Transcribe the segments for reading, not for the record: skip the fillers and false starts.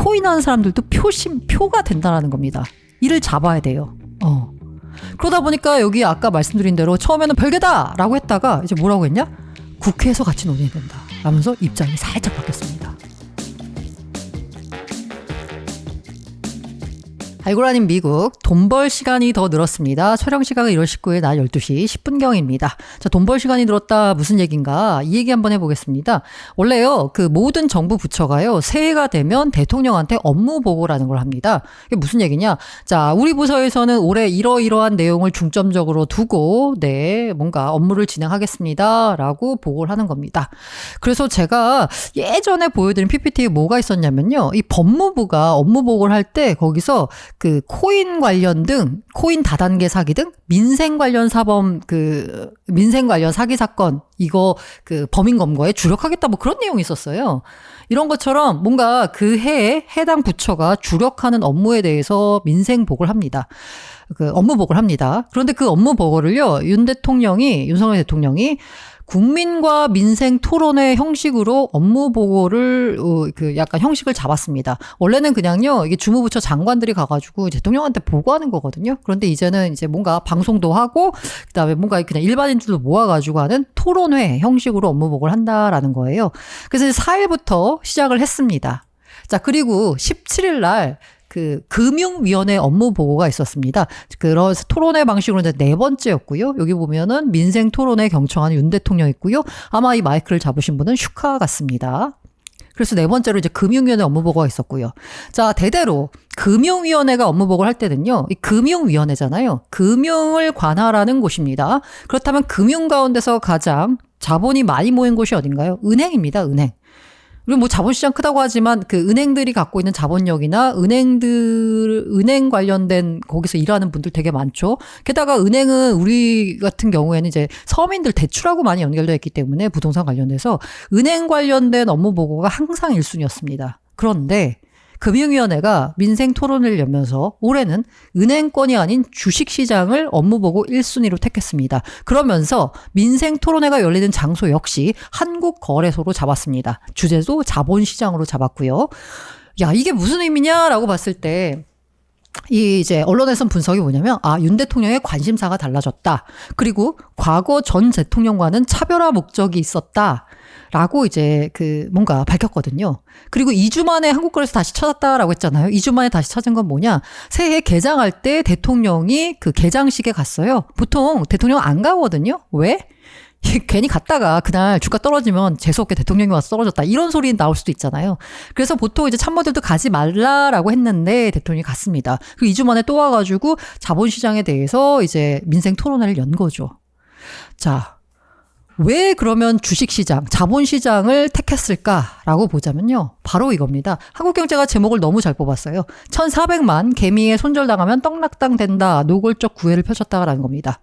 코인 하는 사람들도 표가 된다는 겁니다. 이를 잡아야 돼요. 그러다 보니까 여기 아까 말씀드린 대로 처음에는 별개다 라고 했다가 이제 뭐라고 했냐? 국회에서 같이 논의해야 된다 라면서 입장이 살짝 바뀌었습니다. 알고 아닌 미국, 돈 벌 시간이 더 늘었습니다. 촬영 시각은 1월 19일 낮 12시 10분경입니다. 자, 돈 벌 시간이 늘었다 무슨 얘기인가? 이 얘기 한번 해보겠습니다. 원래요, 그 모든 정부 부처가요, 새해가 되면 대통령한테 업무 보고라는 걸 합니다. 이게 무슨 얘기냐? 자, 우리 부서에서는 올해 이러이러한 내용을 중점적으로 두고, 뭔가 업무를 진행하겠습니다. 라고 보고를 하는 겁니다. 그래서 제가 예전에 보여드린 PPT에 뭐가 있었냐면요, 이 법무부가 업무 보고를 할 때 거기서 그 코인 관련 등 코인 다단계 사기 등 민생 관련 민생 관련 사기 사건 이거 그 범인 검거에 주력하겠다 뭐 그런 내용이 있었어요. 이런 것처럼 뭔가 그 해에 해당 부처가 주력하는 업무에 대해서 민생 보고를 합니다. 그 업무 보고를 합니다. 그런데 그 업무 보고를요, 윤석열 대통령이 국민과 민생 토론회 형식으로 업무 보고를 약간 형식을 잡았습니다. 원래는 그냥요, 이게 주무부처 장관들이 가가지고 대통령한테 보고하는 거거든요. 그런데 이제는 이제 뭔가 방송도 하고 그다음에 뭔가 그냥 일반인들도 모아가지고 하는 토론회 형식으로 업무 보고를 한다라는 거예요. 그래서 4일부터 시작을 했습니다. 자, 그리고 17일 날 그 금융위원회 업무 보고가 있었습니다. 그래서 토론회 방식으로 이제 4번째였고요. 여기 보면은 민생 토론회 경청하는 윤 대통령 있고요. 아마 이 마이크를 잡으신 분은 슈카 같습니다. 그래서 4번째로 이제 금융위원회 업무 보고가 있었고요. 자, 대대로 금융위원회가 업무 보고를 할 때는요, 이 금융위원회잖아요. 금융을 관할하는 곳입니다. 그렇다면 금융 가운데서 가장 자본이 많이 모인 곳이 어딘가요? 은행입니다, 은행. 그리고 뭐 자본시장 크다고 하지만 그 은행들이 갖고 있는 자본력이나 은행 관련된 거기서 일하는 분들 되게 많죠. 게다가 은행은 우리 같은 경우에는 이제 서민들 대출하고 많이 연결되어 있기 때문에 부동산 관련돼서 은행 관련된 업무 보고가 항상 1순위였습니다. 그런데 금융위원회가 민생 토론을 열면서 올해는 은행권이 아닌 주식시장을 업무보고 1순위로 택했습니다. 그러면서 민생 토론회가 열리는 장소 역시 한국거래소로 잡았습니다. 주제도 자본시장으로 잡았고요. 야, 이게 무슨 의미냐라고 봤을 때 이제 언론에선 분석이 뭐냐면, 윤 대통령의 관심사가 달라졌다. 그리고 과거 전 대통령과는 차별화 목적이 있었다. 라고 이제 뭔가 밝혔거든요. 그리고 2주 만에 한국거래소 다시 찾았다라고 했잖아요. 2주 만에 다시 찾은 건 뭐냐? 새해 개장할 때 대통령이 그 개장식에 갔어요. 보통 대통령 안 가거든요. 왜? 괜히 갔다가 그날 주가 떨어지면 재수없게 대통령이 와서 떨어졌다. 이런 소리 나올 수도 있잖아요. 그래서 보통 이제 참모들도 가지 말라라고 했는데 대통령이 갔습니다. 그리고 2주 만에 또 와가지고 자본시장에 대해서 이제 민생 토론회를 연 거죠. 자, 왜 그러면 주식시장, 자본시장을 택했을까라고 보자면요. 바로 이겁니다. 한국경제가 제목을 너무 잘 뽑았어요. 1,400만 개미에 손절당하면 떡락당 된다. 노골적 구애를 펼쳤다라는 겁니다.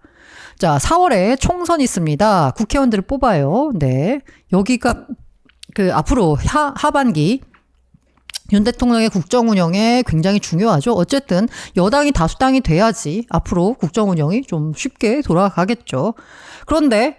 자, 4월에 총선이 있습니다. 국회의원들을 뽑아요. 네. 여기가 앞으로 하반기 윤 대통령의 국정 운영에 굉장히 중요하죠. 어쨌든 여당이 다수당이 돼야지 앞으로 국정 운영이 좀 쉽게 돌아가겠죠. 그런데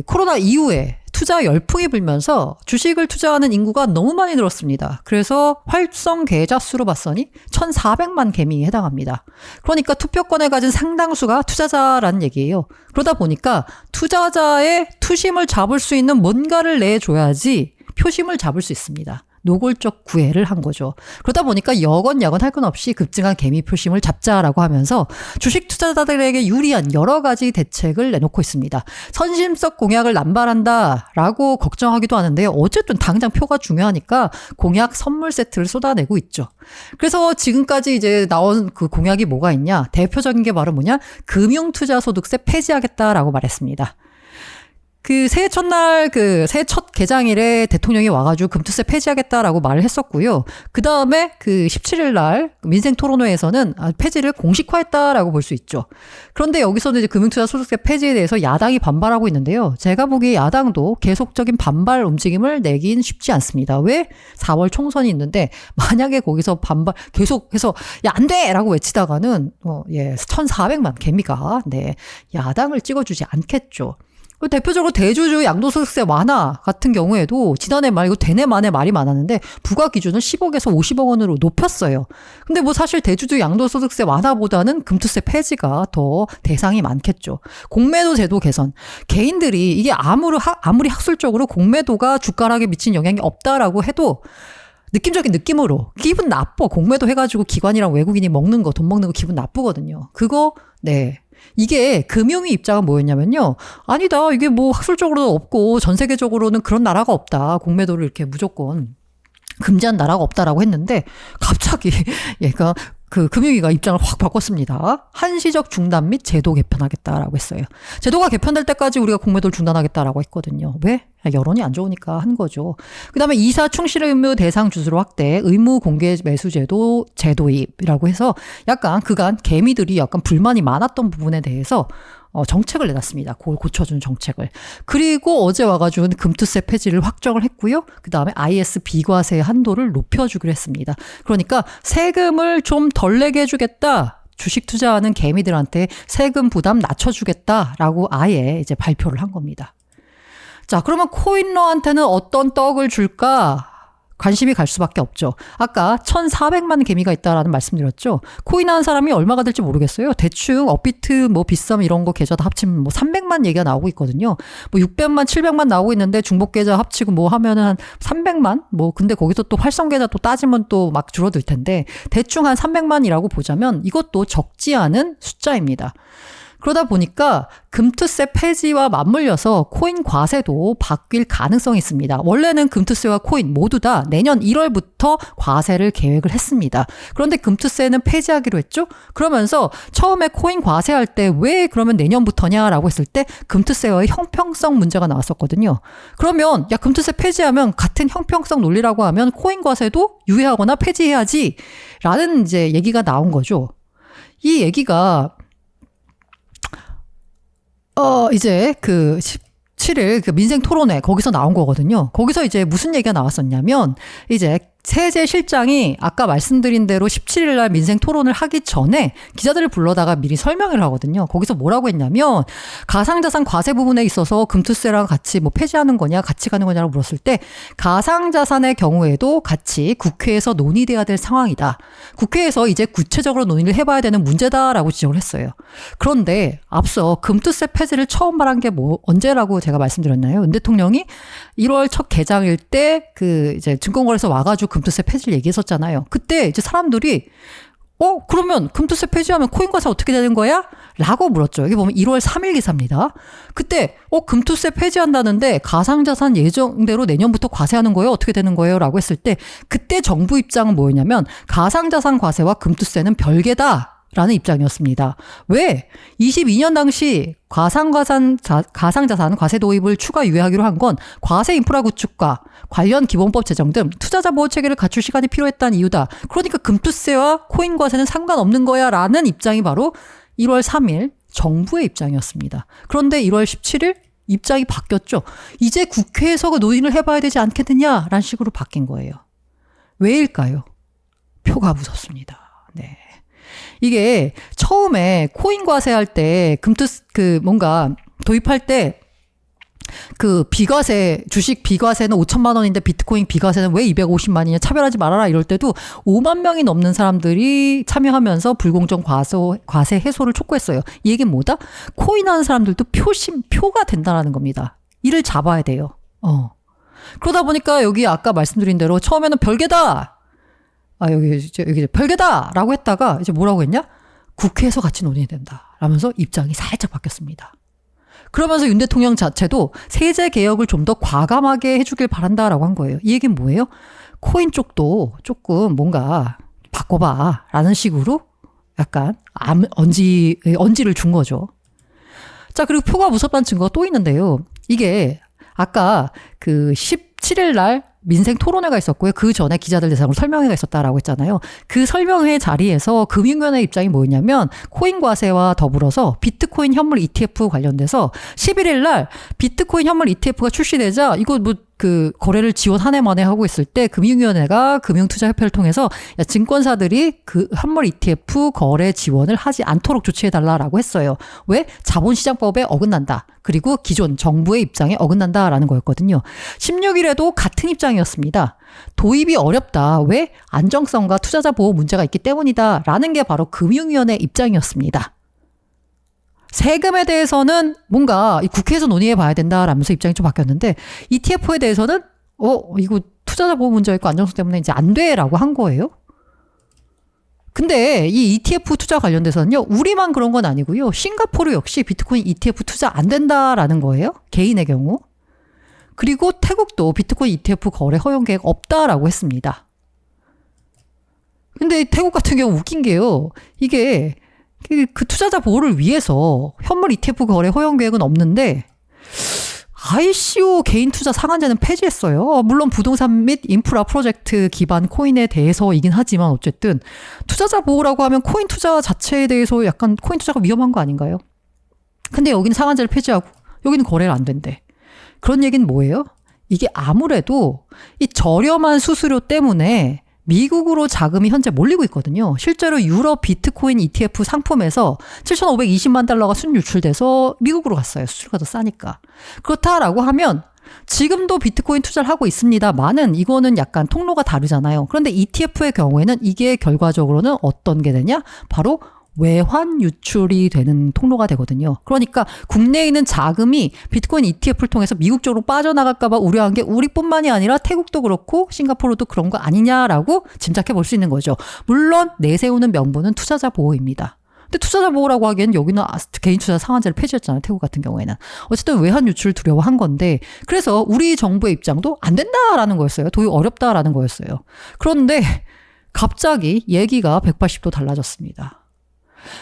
코로나 이후에 투자 열풍이 불면서 주식을 투자하는 인구가 너무 많이 늘었습니다. 그래서 활성 계좌 수로 봤더니 1,400만 개미에 해당합니다. 그러니까 투표권을 가진 상당수가 투자자라는 얘기예요. 그러다 보니까 투자자의 투심을 잡을 수 있는 뭔가를 내줘야지 표심을 잡을 수 있습니다. 노골적 구애를 한 거죠. 그러다 보니까 여건야건 할 건 없이 급증한 개미 표심을 잡자라고 하면서 주식 투자자들에게 유리한 여러 가지 대책을 내놓고 있습니다. 선심성 공약을 남발한다라고 걱정하기도 하는데요. 어쨌든 당장 표가 중요하니까 공약 선물 세트를 쏟아내고 있죠. 그래서 지금까지 이제 나온 그 공약이 뭐가 있냐? 대표적인 게 바로 뭐냐? 금융투자소득세 폐지하겠다라고 말했습니다. 새해 첫날, 새해 첫 개장일에 대통령이 와가지고 금투세 폐지하겠다라고 말을 했었고요. 그 다음에 17일날 민생 토론회에서는 폐지를 공식화했다라고 볼 수 있죠. 그런데 여기서는 이제 금융투자 소득세 폐지에 대해서 야당이 반발하고 있는데요. 제가 보기에 야당도 계속적인 반발 움직임을 내긴 쉽지 않습니다. 왜? 4월 총선이 있는데 만약에 거기서 계속해서 야, 안 돼! 라고 외치다가는 1,400만 개미가 야당을 찍어주지 않겠죠. 대표적으로 대주주 양도소득세 완화 같은 경우에도 지난해 말 이거 되네 마네 말이 많았는데 부과 기준을 10억에서 50억 원으로 높였어요. 근데 뭐 사실 대주주 양도소득세 완화보다는 금투세 폐지가 더 대상이 많겠죠. 공매도 제도 개선. 개인들이 이게 아무리 학술적으로 공매도가 주가락에 미친 영향이 없다라고 해도 느낌적인 느낌으로 기분 나빠. 공매도 해가지고 기관이랑 외국인이 먹는 거, 돈 먹는 거 기분 나쁘거든요. 그거 네. 이게 금융위 입장은 뭐였냐면요. 아니다. 이게 뭐 학술적으로는 없고 전 세계적으로는 그런 나라가 없다. 공매도를 이렇게 무조건 금지한 나라가 없다라고 했는데 갑자기 얘가 그 금융위가 입장을 확 바꿨습니다. 한시적 중단 및 제도 개편하겠다라고 했어요. 제도가 개편될 때까지 우리가 공매도를 중단하겠다라고 했거든요. 왜? 여론이 안 좋으니까 한 거죠. 그다음에 이사 충실 의무 대상 주수로 확대, 의무 공개 매수 제도 제도입이라고 해서 약간 그간 개미들이 약간 불만이 많았던 부분에 대해서 정책을 내놨습니다. 그걸 고쳐주는 정책을. 그리고 어제 와가지고 금투세 폐지를 확정을 했고요. 그 다음에 IS 비과세 한도를 높여주기로 했습니다. 그러니까 세금을 좀 덜 내게 해주겠다. 주식 투자하는 개미들한테 세금 부담 낮춰주겠다라고 아예 이제 발표를 한 겁니다. 자, 그러면 코인러한테는 어떤 떡을 줄까? 관심이 갈 수밖에 없죠. 아까 1,400만 개미가 있다라는 말씀드렸죠. 코인하는 사람이 얼마가 될지 모르겠어요. 대충 업비트, 뭐 빗썸 이런 거 계좌 다 합치면 뭐 300만 얘기가 나오고 있거든요. 뭐 600만, 700만 나오고 있는데 중복 계좌 합치고 뭐 하면은 한 300만? 뭐 근데 거기서 또 활성 계좌 또 따지면 또 막 줄어들 텐데 대충 한 300만이라고 보자면 이것도 적지 않은 숫자입니다. 그러다 보니까 금투세 폐지와 맞물려서 코인 과세도 바뀔 가능성이 있습니다. 원래는 금투세와 코인 모두 다 내년 1월부터 과세를 계획을 했습니다. 그런데 금투세는 폐지하기로 했죠? 그러면서 처음에 코인 과세할 때 왜 그러면 내년부터냐라고 했을 때 금투세와의 형평성 문제가 나왔었거든요. 그러면 야 금투세 폐지하면 같은 형평성 논리라고 하면 코인 과세도 유예하거나 폐지해야지 라는 이제 얘기가 나온 거죠. 이 얘기가 이제 그 17일 그 민생 토론회 거기서 나온 거거든요. 거기서 이제 무슨 얘기가 나왔었냐면 이제 세제실장이 아까 말씀드린 대로 17일 날 민생 토론을 하기 전에 기자들을 불러다가 미리 설명을 하거든요. 거기서 뭐라고 했냐면 가상자산 과세 부분에 있어서 금투세랑 같이 뭐 폐지하는 거냐 같이 가는 거냐고 물었을 때 가상자산의 경우에도 같이 국회에서 논의돼야 될 상황이다. 국회에서 이제 구체적으로 논의를 해봐야 되는 문제다라고 지적을 했어요. 그런데 앞서 금투세 폐지를 처음 말한 게 뭐 언제라고 제가 말씀드렸나요? 윤 대통령이 1월 첫 개장일 때 그 이제 증권거래소 와가지고 금투세 폐지를 얘기했었잖아요. 그때 이제 사람들이 그러면 금투세 폐지하면 코인 과세 어떻게 되는 거야? 라고 물었죠. 여기 보면 1월 3일 기사입니다. 그때 금투세 폐지한다는데 가상자산 예정대로 내년부터 과세하는 거예요? 어떻게 되는 거예요? 라고 했을 때 그때 정부 입장은 뭐였냐면 가상자산 과세와 금투세는 별개다. 라는 입장이었습니다. 왜? 22년 당시 가상자산 과세 도입을 추가 유예하기로 한 건 과세 인프라 구축과 관련 기본법 제정 등 투자자 보호 체계를 갖출 시간이 필요했다는 이유다. 그러니까 금투세와 코인 과세는 상관없는 거야 라는 입장이 바로 1월 3일 정부의 입장이었습니다. 그런데 1월 17일 입장이 바뀌었죠. 이제 국회에서 논의를 해봐야 되지 않겠느냐라는 식으로 바뀐 거예요. 왜일까요? 표가 무섭습니다. 네. 이게 처음에 코인 과세할 때 뭔가 도입할 때 그 비과세 주식 비과세는 5천만 원인데 비트코인 비과세는 왜 250만이냐 차별하지 말아라 이럴 때도 5만 명이 넘는 사람들이 참여하면서 불공정 과세 해소를 촉구했어요. 이 얘기는 뭐다? 코인 하는 사람들도 표가 된다는 겁니다. 이를 잡아야 돼요. 그러다 보니까 여기 아까 말씀드린 대로 처음에는 별개다. 여기 별개다라고 했다가 이제 뭐라고 했냐? 국회에서 같이 논의해야 된다. 라면서 입장이 살짝 바뀌었습니다. 그러면서 윤 대통령 자체도 세제 개혁을 좀 더 과감하게 해주길 바란다라고 한 거예요. 이 얘기는 뭐예요? 코인 쪽도 조금 뭔가 바꿔봐. 라는 식으로 약간 언지를 준 거죠. 자, 그리고 표가 무섭다는 증거가 또 있는데요. 이게 아까 그 17일 날 민생 토론회가 있었고요. 그 전에 기자들 대상으로 설명회가 있었다라고 했잖아요. 그 설명회 자리에서 금융위원회 입장이 뭐였냐면 코인 과세와 더불어서 비트코인 현물 ETF 관련돼서 11일 날 비트코인 현물 ETF가 출시되자 이거 뭐 그 거래를 지원 한 해 만에 하고 있을 때 금융위원회가 금융투자협회를 통해서 야, 증권사들이 그 현물 ETF 거래 지원을 하지 않도록 조치해달라라고 했어요. 왜? 자본시장법에 어긋난다. 그리고 기존 정부의 입장에 어긋난다라는 거였거든요. 16일에도 같은 입장이었습니다. 도입이 어렵다. 왜? 안정성과 투자자 보호 문제가 있기 때문이다. 라는 게 바로 금융위원회 입장이었습니다. 세금에 대해서는 뭔가 국회에서 논의해 봐야 된다라면서 입장이 좀 바뀌었는데 ETF에 대해서는 이거 투자자 보호 문제가 있고 안정성 때문에 이제 안 돼라고 한 거예요. 근데 이 ETF 투자 관련돼서는요. 우리만 그런 건 아니고요. 싱가포르 역시 비트코인 ETF 투자 안 된다라는 거예요. 개인의 경우. 그리고 태국도 비트코인 ETF 거래 허용 계획 없다라고 했습니다. 근데 태국 같은 경우 웃긴 게요. 이게 그 투자자 보호를 위해서 현물 ETF 거래 허용 계획은 없는데 ICO 개인 투자 상한제는 폐지했어요. 물론 부동산 및 인프라 프로젝트 기반 코인에 대해서이긴 하지만 어쨌든 투자자 보호라고 하면 코인 투자 자체에 대해서 약간 코인 투자가 위험한 거 아닌가요? 근데 여기는 상한제를 폐지하고 여기는 거래를 안 된대. 그런 얘기는 뭐예요? 이게 아무래도 이 저렴한 수수료 때문에 미국으로 자금이 현재 몰리고 있거든요. 실제로 유럽 비트코인 ETF 상품에서 7,520만 달러가 순유출돼서 미국으로 갔어요. 수수료가 더 싸니까. 그렇다라고 하면 지금도 비트코인 투자를 하고 있습니다만은 이거는 약간 통로가 다르잖아요. 그런데 ETF의 경우에는 이게 결과적으로는 어떤 게 되냐? 바로 외환 유출이 되는 통로가 되거든요. 그러니까 국내에 있는 자금이 비트코인 ETF를 통해서 미국 쪽으로 빠져나갈까 봐 우려한 게 우리뿐만이 아니라 태국도 그렇고 싱가포르도 그런 거 아니냐라고 짐작해 볼 수 있는 거죠. 물론 내세우는 명분은 투자자 보호입니다. 근데 투자자 보호라고 하기엔 여기는 개인 투자 상한제를 폐지했잖아요. 태국 같은 경우에는. 어쨌든 외환 유출 두려워한 건데 그래서 우리 정부의 입장도 안 된다라는 거였어요. 도입 어렵다라는 거였어요. 그런데 갑자기 얘기가 180도 달라졌습니다.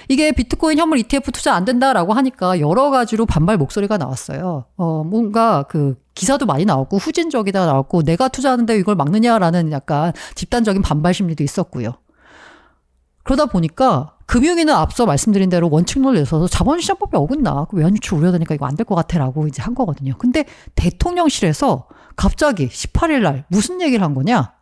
이게 비트코인 현물 ETF 투자 안 된다라고 하니까 여러 가지로 반발 목소리가 나왔어요. 뭔가 그 기사도 많이 나왔고 후진적이다 나왔고 내가 투자하는데 이걸 막느냐라는 약간 집단적인 반발 심리도 있었고요. 그러다 보니까 금융위는 앞서 말씀드린 대로 원칙론을 내서서 자본시장법에 어긋나. 외환유출 우려되니까 이거 안 될 것 같아라고 이제 한 거거든요. 근데 대통령실에서 갑자기 18일 날 무슨 얘기를 한 거냐?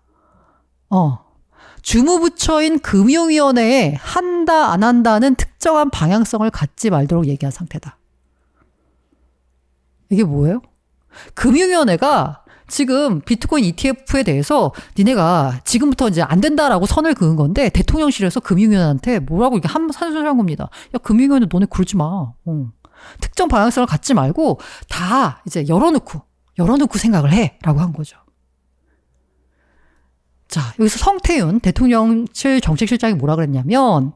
주무부처인 금융위원회에 한다 안 한다는 특정한 방향성을 갖지 말도록 얘기한 상태다. 이게 뭐예요? 금융위원회가 지금 비트코인 ETF에 대해서 니네가 지금부터 이제 안 된다라고 선을 그은 건데 대통령실에서 금융위원회한테 뭐라고 이렇게 한소리 한 겁니다. 야, 금융위원회 너네 그러지 마. 특정 방향성을 갖지 말고 다 이제 열어놓고 생각을 해라고 한 거죠. 자, 여기서 성태윤 대통령실 정책실장이 뭐라 그랬냐면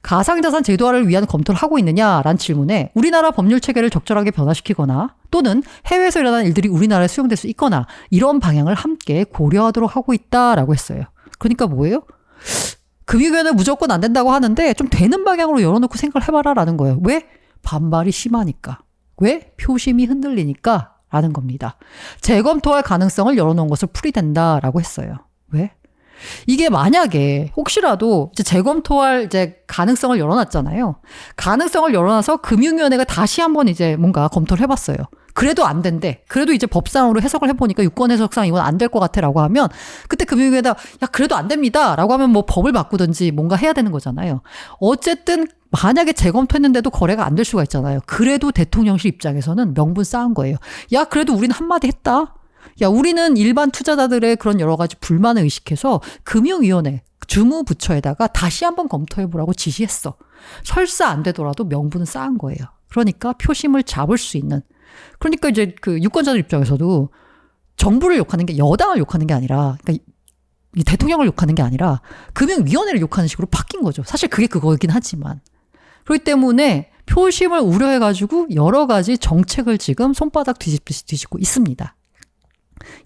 가상자산 제도화를 위한 검토를 하고 있느냐라는 질문에 우리나라 법률 체계를 적절하게 변화시키거나 또는 해외에서 일어나는 일들이 우리나라에 수용될 수 있거나 이런 방향을 함께 고려하도록 하고 있다라고 했어요. 그러니까 뭐예요? 금융위원회 무조건 안 된다고 하는데 좀 되는 방향으로 열어놓고 생각을 해봐라라는 거예요. 왜? 반발이 심하니까. 왜? 표심이 흔들리니까 라는 겁니다. 재검토할 가능성을 열어놓은 것을 풀이된다라고 했어요. 왜? 이게 만약에 혹시라도 이제 재검토할 이제 가능성을 열어놨잖아요. 가능성을 열어놔서 금융위원회가 다시 한번 이제 뭔가 검토를 해봤어요. 그래도 안 된대. 그래도 이제 법상으로 해석을 해보니까 유권 해석상 이건 안 될 것 같아라고 하면 그때 금융위원회가 야 그래도 안 됩니다라고 하면 뭐 법을 바꾸든지 뭔가 해야 되는 거잖아요. 어쨌든 만약에 재검토했는데도 거래가 안 될 수가 있잖아요. 그래도 대통령실 입장에서는 명분 쌓은 거예요. 야 그래도 우리는 한마디 했다. 야, 우리는 일반 투자자들의 그런 여러 가지 불만을 의식해서 금융위원회, 주무부처에다가 다시 한번 검토해보라고 지시했어. 설사 안 되더라도 명분은 쌓은 거예요. 그러니까 표심을 잡을 수 있는. 그러니까 이제 그 유권자들 입장에서도 정부를 욕하는 게 여당을 욕하는 게 아니라, 그러니까 이 대통령을 욕하는 게 아니라 금융위원회를 욕하는 식으로 바뀐 거죠. 사실 그게 그거이긴 하지만. 그렇기 때문에 표심을 우려해가지고 여러 가지 정책을 지금 손바닥 뒤집듯이 뒤집고 있습니다.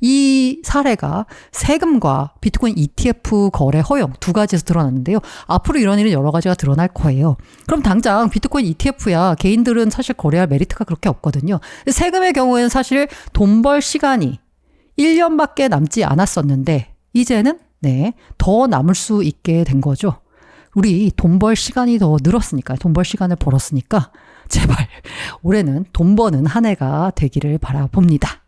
이 사례가 세금과 비트코인 ETF 거래 허용 두 가지에서 드러났는데요. 앞으로 이런 일은 여러 가지가 드러날 거예요. 그럼 당장 비트코인 ETF야 개인들은 사실 거래할 메리트가 그렇게 없거든요. 세금의 경우에는 사실 돈 벌 시간이 1년밖에 남지 않았었는데 이제는 더 남을 수 있게 된 거죠. 우리 돈 벌 시간이 더 늘었으니까, 돈 벌 시간을 벌었으니까 제발 올해는 돈 버는 한 해가 되기를 바라봅니다.